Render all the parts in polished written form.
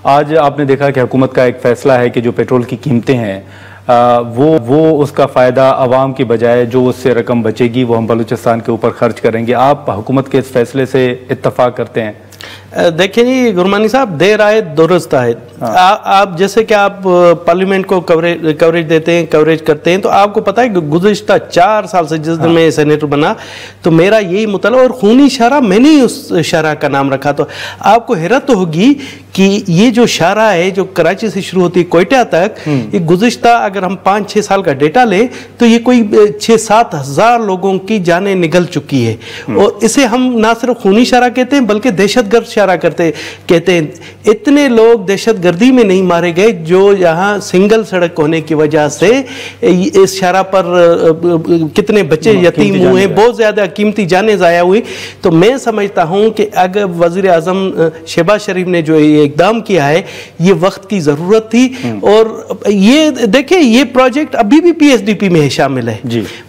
آج آپ نے دیکھا کہ حکومت کا ایک فیصلہ ہے کہ جو پیٹرول کی قیمتیں ہیں وہ اس کا فائدہ عوام کی بجائے جو اس سے رقم بچے گی وہ ہم بلوچستان کے اوپر خرچ کریں گے. آپ حکومت کے اس فیصلے سے اتفاق کرتے ہیں؟ دیکھیں جی گرمانی صاحب، دیر آئے درست آئے. آپ جیسے کہ آپ پارلیمنٹ کو کوریج دیتے ہیں، کوریج کرتے ہیں، تو آپ کو پتا ہے کہ گزشتہ 4 سال سے جس دن میں سینیٹر بنا تو میرا یہی مطالعہ، اور خونی شارہ میں نے اس شارہ کا نام رکھا. تو آپ کو حیرت تو ہوگی کہ یہ جو شارہ ہے جو کراچی سے شروع ہوتی ہے کوئٹہ تک، یہ گزشتہ اگر ہم 5-6 سال کا ڈیٹا لیں تو یہ کوئی 6-7 ہزار لوگوں کی جانیں نگل چکی ہے. اور اسے ہم نہ صرف خونی شارہ کہتے ہیں بلکہ دہشت گرد شارہ کہتے ہیں. اتنے لوگ دہشت گردی میں نہیں مارے گئے جو یہاں سنگل سڑک ہونے کی وجہ سے اس شارہ پر کتنے بچے یتیم ہوئے، بہت زیادہ قیمتی جانیں ضائع ہوئی. تو میں سمجھتا ہوں کہ اگر وزیر اعظم شہباز شریف نے جو یہ اقدام کیا ہے یہ وقت کی ضرورت تھی. اور یہ دیکھیں یہ پروجیکٹ ابھی بھی پی ایس ڈی پی میں شامل ہے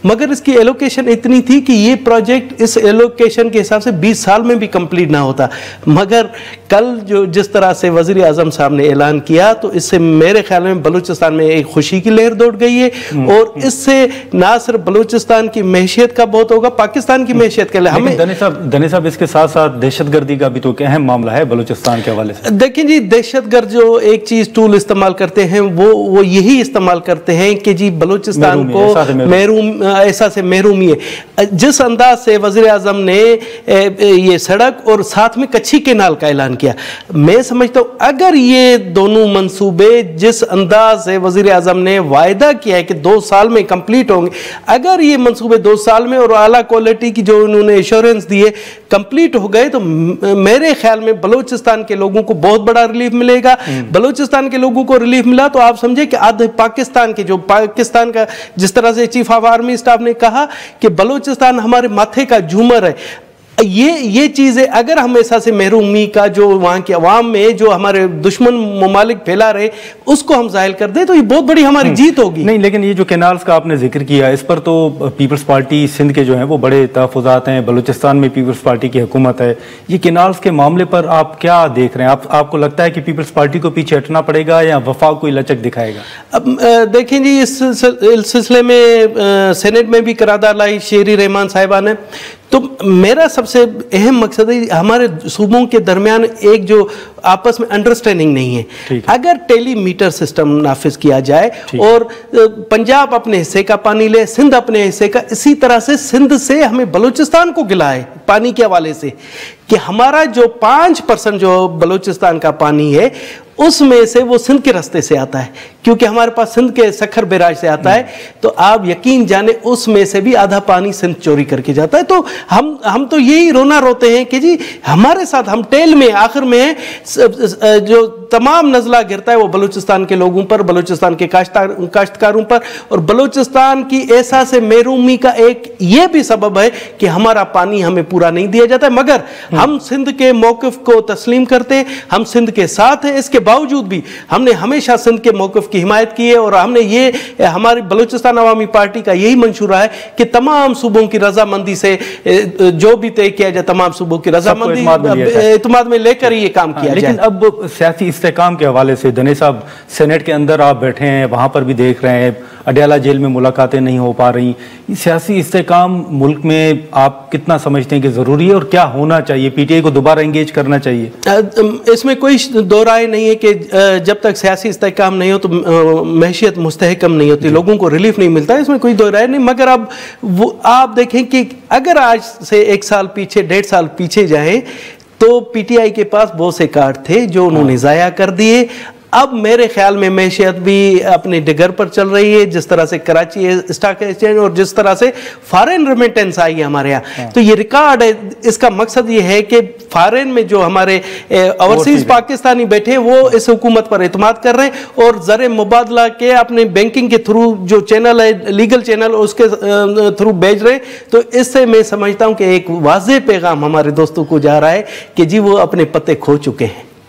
مگر اس کی ایلوکیشن اتنی تھی کہ یہ پروجیکٹ اس ایلوکیشن کے حساب سے 20 سال میں بھی کمپلیٹ نہ ہوتا. مگر کل جو جس طرح سے وزیر اعظم صاحب نے اعلان کیا تو اس سے میرے خیال میں بلوچستان میں ایک خوشی کی لہر دوڑ گئی ہے. اور اس سے نہ صرف بلوچستان کی معیشت کا بہت ہوگا، پاکستان کی معیشت کے لیے ہمیں دانی صاحب اس کے ساتھ ساتھ دہشت گردی کا بھی تو ایک اہم معاملہ ہے بلوچستان کے حوالے سے. دیکھیں جی دہشت گرد جو ایک چیز ٹول استعمال کرتے ہیں وہ یہی استعمال کرتے ہیں کہ جی بلوچستان کو احساس محرومی ہے. جس انداز سے وزیر اعظم نے یہ سڑک اور ساتھ میں کچھی کینال کا اعلان کیا، میں سمجھتا ہوں اگر یہ دونوں منصوبے جس انداز سے وزیر اعظم نے وعدہ کیا ہے کہ 2 سال میں کمپلیٹ ہوں گے، اگر یہ منصوبے 2 سال میں اور اعلیٰ کوالٹی کی جو انہوں نے ایشورنس دی ہے کمپلیٹ ہو گئے تو میرے خیال میں بلوچستان کے لوگوں کو بہت بڑا ریلیف ملے گا. بلوچستان کے لوگوں کو ریلیف ملا تو آپ سمجھے کہ آدھے پاکستان کے جو پاکستان کا جس طرح سے چیف آف آرمی اسٹاف نے کہا کہ بلوچستان ہمارے ماتھے کا جھومر ہے. یہ چیزیں اگر ہم احساس محرومی کا جو وہاں کے عوام میں جو ہمارے دشمن ممالک پھیلا رہے اس کو ہم ظاہر کر دیں تو یہ بہت بڑی ہماری جیت ہوگی. نہیں لیکن یہ جو کینالز کا آپ نے ذکر کیا اس پر تو پیپلز پارٹی سندھ کے جو ہیں وہ بڑے تحفظات ہیں. بلوچستان میں پیپلز پارٹی کی حکومت ہے. یہ کینالز کے معاملے پر آپ کیا دیکھ رہے ہیں؟ آپ کو لگتا ہے کہ پیپلز پارٹی کو پیچھے ہٹنا پڑے گا یا وفاق کوئی لچک دکھائے گا؟ اب دیکھیں جی اس سلسلے میں سینٹ میں بھی قرارداد لائی شیری رحمان صاحبہ نے. تو میرا سب سے اہم مقصد ہے ہمارے صوبوں کے درمیان ایک جو آپس میں انڈرسٹینڈنگ نہیں ہے. اگر ٹیلی میٹر سسٹم نافذ کیا جائے اور پنجاب اپنے حصے کا پانی لے، سندھ اپنے حصے کا، اسی طرح سے سندھ سے ہمیں بلوچستان کو گلا ہے پانی کے حوالے سے کہ ہمارا جو 5% جو بلوچستان کا پانی ہے اس میں سے وہ سندھ کے راستے سے آتا ہے کیونکہ ہمارے پاس سندھ کے سکھر بیراج سے آتا ہے. تو آپ یقین جانیں اس میں سے بھی آدھا پانی سندھ چوری کر کے جاتا ہے. تو ہم تو یہی رونا روتے ہیں کہ جی ہمارے ساتھ ہم ٹیل میں آخر میں جو تمام نزلہ گرتا ہے وہ بلوچستان کے لوگوں پر، بلوچستان کے کاشتکاروں پر، اور بلوچستان کی احساس محرومی کا ایک یہ بھی سبب ہے کہ ہمارا پانی ہمیں پورا نہیں دیا جاتا ہے. مگر ہم سندھ کے موقف کو تسلیم کرتے ہیں، ہم سندھ کے ساتھ ہیں. اس کے باوجود بھی ہم نے ہمیشہ سندھ کے موقف کی حمایت کی ہے اور ہم نے یہ ہماری بلوچستان عوامی پارٹی کا یہی منشورہ ہے کہ تمام صوبوں کی رضامندی سے جو بھی طے کیا جائے تمام صوبوں کی رضامندی اعتماد میں لے کر یہ کام کیا جائے. لیکن اب سیاسی استحکام کے حوالے سے دنیا صاحب سینٹ کے اندر آپ بیٹھے ہیں، وہاں پر بھی دیکھ رہے ہیں اڈیالہ جیل میں ملاقاتیں نہیں ہو پا رہی. سیاسی استحکام ملک میں آپ کتنا سمجھتے ہیں کہ ضروری ہے اور کیا ہونا چاہیے؟ پی ٹی آئی کو دوبارہ انگیج کرنا چاہیے؟ اس میں کوئی دو رائے نہیں ہے کہ جب تک سیاسی استحکام نہیں ہو تو معیشت مستحکم نہیں ہوتی، لوگوں کو ریلیف نہیں ملتا ہے. اس میں کوئی دو رائے نہیں. مگر اب آپ دیکھیں کہ اگر آج سے 1 سال پیچھے 1.5 سال پیچھے جائیں تو پی ٹی آئی کے پاس بہت سے کارڈ تھے جو انہوں نے ضائع کر دیے. اب میرے خیال میں معیشت بھی اپنے ڈگر پر چل رہی ہے، جس طرح سے کراچی اسٹاک ایکسچینج اور جس طرح سے فارن ریمیٹنس آئی ہے ہمارے یہاں. تو یہ ریکارڈ ہے. اس کا مقصد یہ ہے کہ فارن میں جو ہمارے اوورسیز پاکستانی بیٹھے وہ اس حکومت پر اعتماد کر رہے ہیں اور زر مبادلہ کے اپنے بینکنگ کے تھرو جو چینل ہے لیگل چینل اس کے تھرو بھیج رہے ہیں. تو اس سے میں سمجھتا ہوں کہ ایک واضح پیغام ہمارے دوستوں کو جا رہا ہے کہ جی وہ اپنے پتے کھو چکے ہیں.